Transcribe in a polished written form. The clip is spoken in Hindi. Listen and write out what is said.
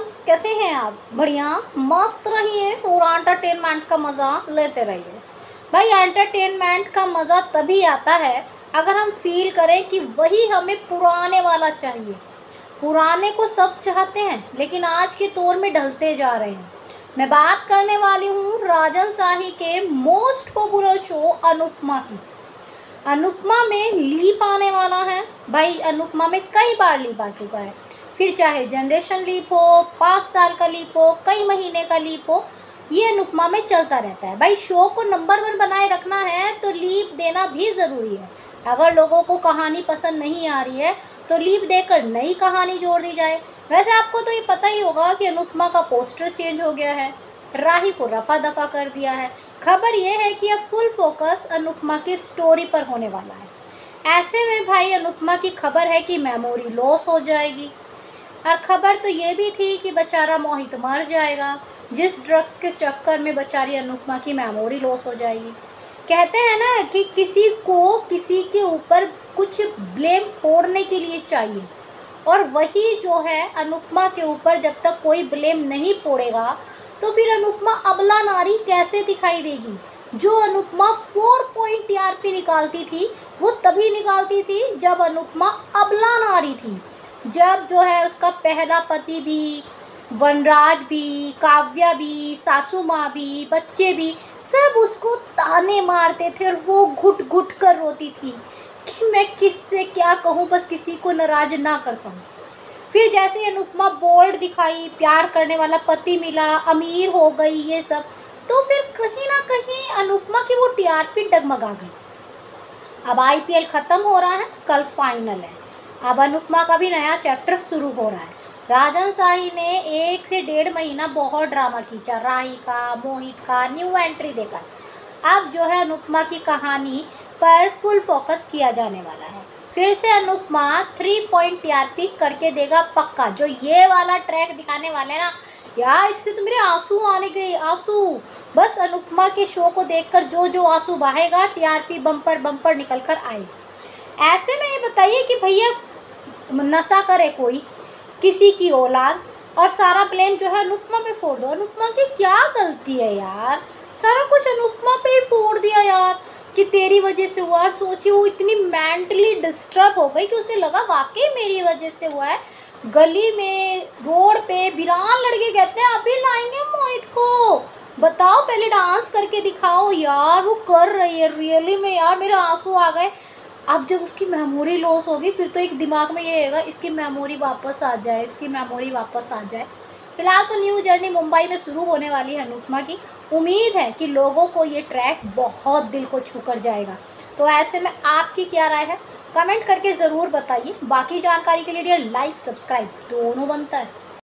फ्रेंड्स, कैसे हैं आप? बढ़िया, मस्त रहिए और एंटरटेनमेंट का मज़ा लेते रहिए। भाई, एंटरटेनमेंट का मज़ा तभी आता है अगर हम फील करें कि वही हमें पुराने वाला चाहिए। पुराने को सब चाहते हैं लेकिन आज के दौर में ढलते जा रहे हैं। मैं बात करने वाली हूँ राजन शाही के मोस्ट पॉपुलर शो अनुपमा की। अनुपमा में लीप आने वाला है। भाई, अनुपमा में कई बार लीप आ चुका है, फिर चाहे जनरेशन लीप हो, 5 साल का लीप हो, कई महीने का लीप हो, ये अनुपमा में चलता रहता है। भाई, शो को नंबर 1 बनाए रखना है तो लीप देना भी ज़रूरी है। अगर लोगों को कहानी पसंद नहीं आ रही है तो लीप देकर नई कहानी जोड़ दी जाए। वैसे आपको तो ये पता ही होगा कि अनुपमा का पोस्टर चेंज हो गया है, राही को रफा दफा कर दिया है। खबर यह है कि अब फुल फोकस अनुपमा की स्टोरी पर होने वाला है। ऐसे में भाई, अनुपमा की खबर है कि मेमोरी लॉस हो जाएगी, और खबर तो ये भी थी कि बेचारा मोहित मर जाएगा, जिस ड्रग्स के चक्कर में बेचारी अनुपमा की मेमोरी लॉस हो जाएगी। कहते हैं ना कि किसी को किसी के ऊपर कुछ ब्लेम फोड़ने के लिए चाहिए, और वही जो है अनुपमा के ऊपर जब तक कोई ब्लेम नहीं फोड़ेगा तो फिर अनुपमा अबला नारी कैसे दिखाई देगी। जो अनुपमा 4 पॉइंट टीआरपी निकालती थी वो तभी निकालती थी जब अनुपमा अबला नारी थी, जब जो है उसका पहला पति भी, वनराज भी, काव्या भी, सासू माँ भी, बच्चे भी सब उसको ताने मारते थे और वो घुट घुट कर रोती थी कि मैं किससे क्या कहूँ, बस किसी को नाराज ना कर सकूँ। फिर जैसे अनुपमा बोल्ड दिखाई, प्यार करने वाला पति मिला, अमीर हो गई, ये सब, तो फिर कहीं ना कहीं अनुपमा की वो टीआरपी डगमगा गई। अब आईपीएल ख़त्म हो रहा है, कल फाइनल है। अब अनुपमा का भी नया चैप्टर शुरू हो रहा है। राजन शाही ने 1 से 1.5 महीना बहुत ड्रामा खींचा, राही का, मोहित का, न्यू एंट्री देकर। अब जो है अनुपमा की कहानी पर फुल फोकस किया जाने वाला है। फिर से अनुपमा 3 पॉइंट टीआरपी करके देगा पक्का। जो ये वाला ट्रैक दिखाने वाले ना यार, इससे तो मेरे आंसू आने गए, आंसू। बस अनुपमा के शो को देखकर जो जो आंसू बहेगा, टीआरपी बम्पर बम्पर निकल कर आएगी। ऐसे में ये बताइए कि भैया, नशा करे कोई, किसी की औलाद, और सारा ब्लेम जो है अनुपमा पे फोड़ दो। अनुपमा की क्या गलती है यार? सारा कुछ अनुपमा पे ही फोड़ दिया यार कि तेरी वजह से हुआ। और सोचिए, वो इतनी मेंटली डिस्टर्ब हो गई कि उसे लगा वाकई मेरी वजह से हुआ है। गली में, रोड पे वीरान लड़के कहते हैं अभी लाएंगे मोहित को, बताओ पहले डांस करके दिखाओ। यार वो कर रही है रियली में, यार मेरे आंसू आ गए। अब जब उसकी मेमोरी लॉस होगी फिर तो एक दिमाग में ये होगा, इसकी मेमोरी वापस आ जाए, इसकी मेमोरी वापस आ जाए। फिलहाल तो न्यू जर्नी मुंबई में शुरू होने वाली है अनुपमा की। उम्मीद है कि लोगों को ये ट्रैक बहुत दिल को छू कर जाएगा। तो ऐसे में आपकी क्या राय है, कमेंट करके ज़रूर बताइए। बाकी जानकारी के लिए लाइक सब्सक्राइब दोनों बनता है।